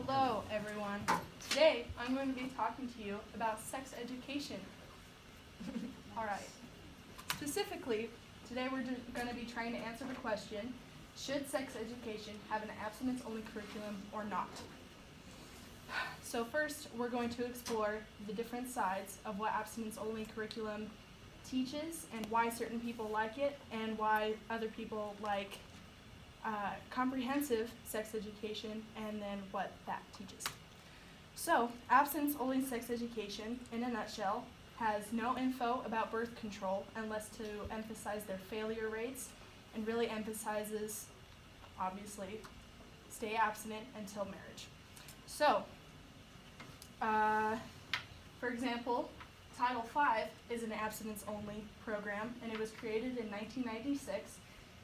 Hello, everyone. Today, I'm going to be talking to you about sex education. All right. Specifically, today we're going to be trying to answer the question, should sex education have an abstinence-only curriculum or not? So first, we're going to explore the different sides of what abstinence-only curriculum teaches and why certain people like it and why other people like comprehensive sex education, and then what that teaches. So, abstinence-only sex education, in a nutshell, has no info about birth control unless to emphasize their failure rates, and really emphasizes, obviously, stay abstinent until marriage. So, for example, Title V is an abstinence-only program, and it was created in 1996.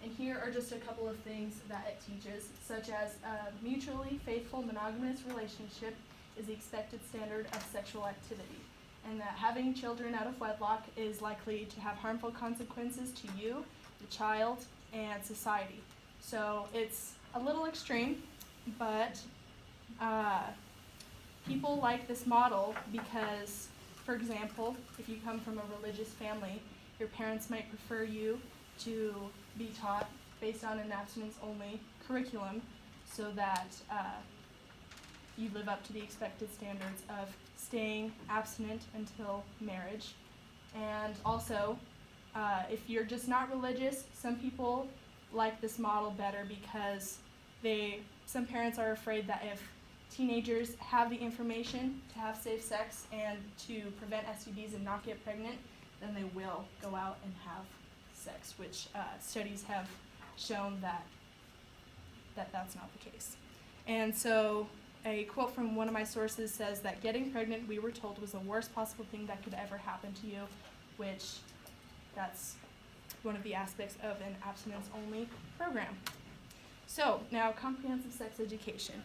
And here are just a couple of things that it teaches, such as a mutually faithful monogamous relationship is the expected standard of sexual activity, and that having children out of wedlock is likely to have harmful consequences to you, the child, and society. So it's a little extreme, but people like this model because, for example, if you come from a religious family, your parents might prefer you to be taught based on an abstinence-only curriculum so that you live up to the expected standards of staying abstinent until marriage. And also, if you're just not religious, some people like this model better because some parents are afraid that if teenagers have the information to have safe sex and to prevent STDs and not get pregnant, then they will go out and have sex, which studies have shown that that's not the case. And so a quote from one of my sources says that getting pregnant, we were told, was the worst possible thing that could ever happen to you, which that's one of the aspects of an abstinence-only program. So now, comprehensive sex education.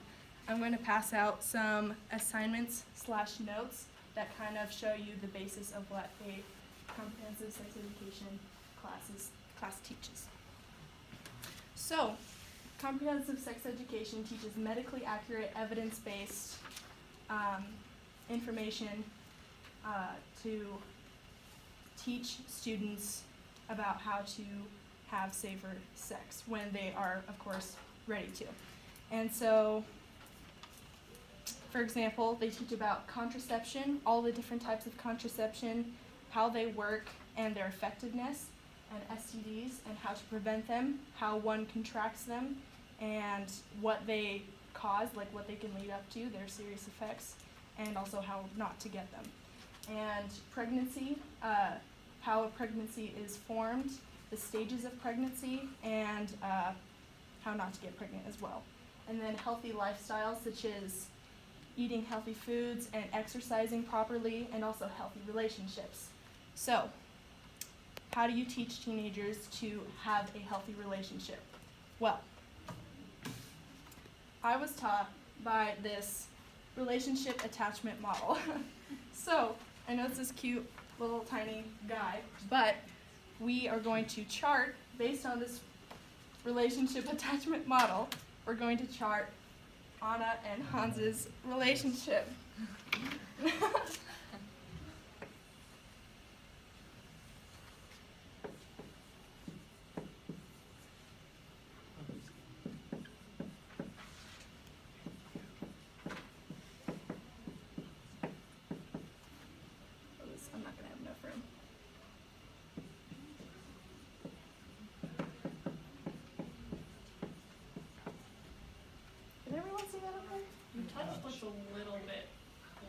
I'm going to pass out some assignments/notes that kind of show you the basis of what a comprehensive sex education class teaches. So, comprehensive sex education teaches medically accurate, evidence-based information to teach students about how to have safer sex when they are, of course, ready to. And so, for example, they teach about contraception, all the different types of contraception, how they work and their effectiveness, and STDs and how to prevent them, how one contracts them, and what they cause, like what they can lead up to, their serious effects, and also how not to get them. And pregnancy, how a pregnancy is formed, the stages of pregnancy, and how not to get pregnant as well. And then healthy lifestyles such as eating healthy foods and exercising properly, and also healthy relationships. So, how do you teach teenagers to have a healthy relationship? Well, I was taught by this relationship attachment model. So, I know it's this cute little tiny guy, but we are going to chart, based on this relationship attachment model, we're going to chart Anna and Hans's relationship. I'm not going to have enough room. Did everyone see that up there? Your touch looks a little bit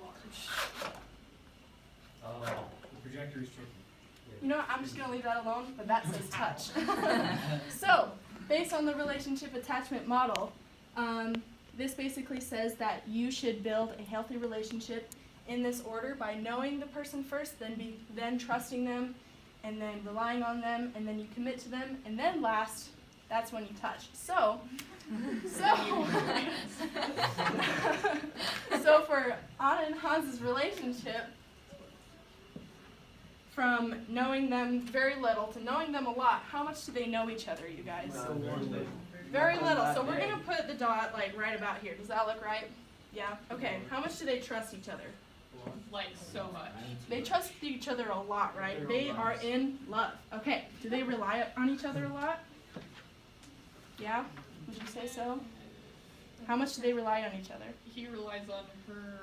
large. Oh, the projector is tricky. You know what, I'm just going to leave that alone, but that says touch. So, based on the relationship attachment model, this basically says that you should build a healthy relationship in this order by knowing the person first, then trusting them, and then relying on them, and then you commit to them, and then last, that's when you touch. So for Anna and Hans's relationship, from knowing them very little to knowing them a lot, how much do they know each other, you guys? Very little. So we're going to put the dot like right about here. Does that look right? Yeah? Okay. How much do they trust each other? Like so much. They trust each other a lot, right? They are in love. Okay. Do they rely on each other a lot? Yeah? Would you say so? How much do they rely on each other? He relies on her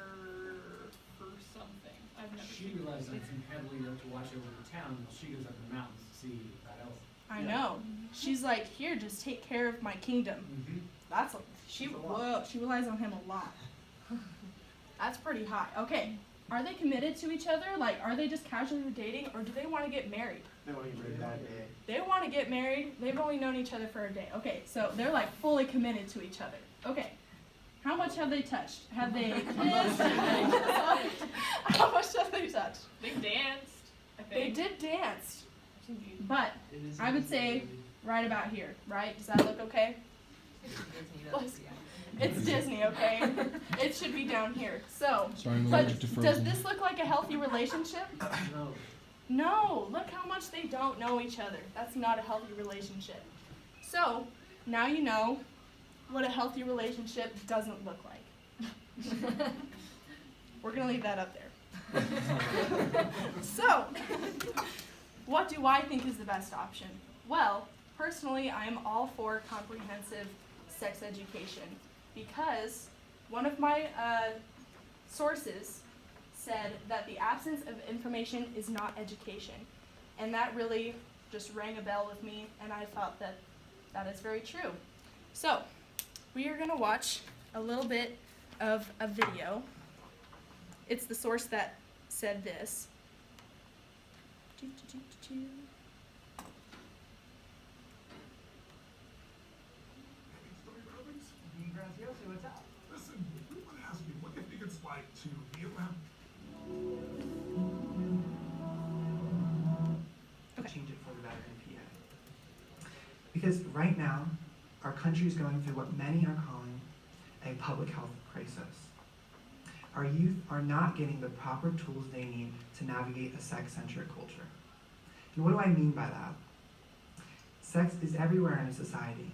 for something. I've never She seen relies on him heavily to watch over the town while she goes up in the mountains to see that elf. I know. She's like, here, just take care of my kingdom. Mm-hmm. She relies on him a lot. That's pretty high. Okay. Are they committed to each other? Like, are they just casually dating, or do they want to get married? They want to get married that day. They want to get married. They've only known each other for a day. Okay, so they're like fully committed to each other. Okay. How much have they touched? Have they kissed? How much have they touched? They danced, I They think. did dance. But I would say right about here, right? Does that look okay? It's Disney, okay? It should be down here. So, Sorry, I'm but allergic to does Frozen. this look like a healthy relationship? No. No, look how much they don't know each other. That's not a healthy relationship. So, now you know what a healthy relationship doesn't look like. We're going to leave that up there. So, what do I think is the best option? Well, personally, I am all for comprehensive sex education because one of my sources said that the absence of information is not education. And that really just rang a bell with me, and I thought that that is very true. So, we are going to watch a little bit of a video. It's the source that said this. Listen, everyone asks me, what do you think it's like to be around? Okay. Change it for the Vatican PA. Because right now, our country is going through what many are calling a public health crisis. Our youth are not getting the proper tools they need to navigate a sex-centric culture. And what do I mean by that? Sex is everywhere in a society.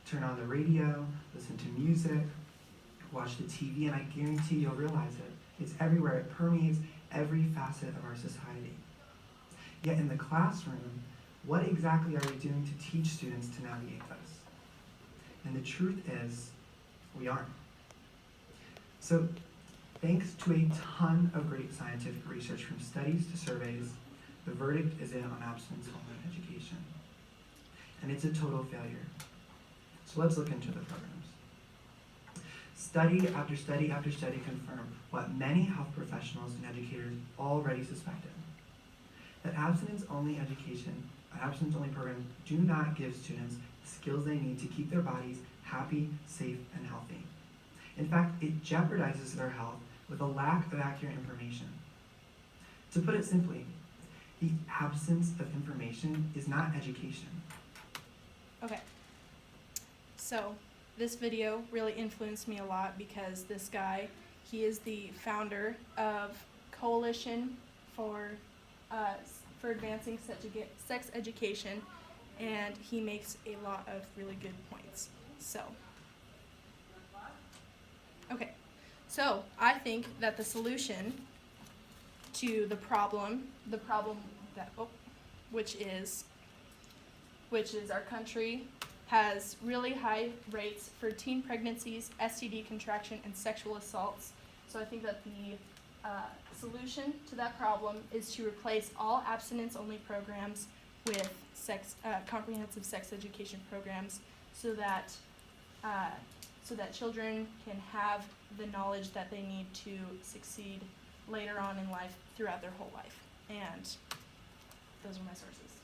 Turn on the radio, listen to music, watch the TV, and I guarantee you'll realize it. It's everywhere. It permeates every facet of our society. Yet in the classroom, what exactly are we doing to teach students to navigate this? And the truth is, we aren't. So, thanks to a ton of great scientific research from studies to surveys, the verdict is in on abstinence-only education. And it's a total failure. So let's look into the programs. Study after study after study confirm what many health professionals and educators already suspected. That abstinence-only education, abstinence-only programs do not give students the skills they need to keep their bodies happy, safe, and healthy. In fact, it jeopardizes their health with a lack of accurate information. To put it simply, the absence of information is not education. Okay. So, this video really influenced me a lot because this guy, he is the founder of Coalition for Advancing Sex Education, and he makes a lot of really good points. So, okay. So, I think that the solution to the problem that, which is our country has really high rates for teen pregnancies, STD contraction, and sexual assaults. So I think that the solution to that problem is to replace all abstinence-only programs with comprehensive sex education programs, so that children can have the knowledge that they need to succeed later on in life throughout their whole life. And those are my sources.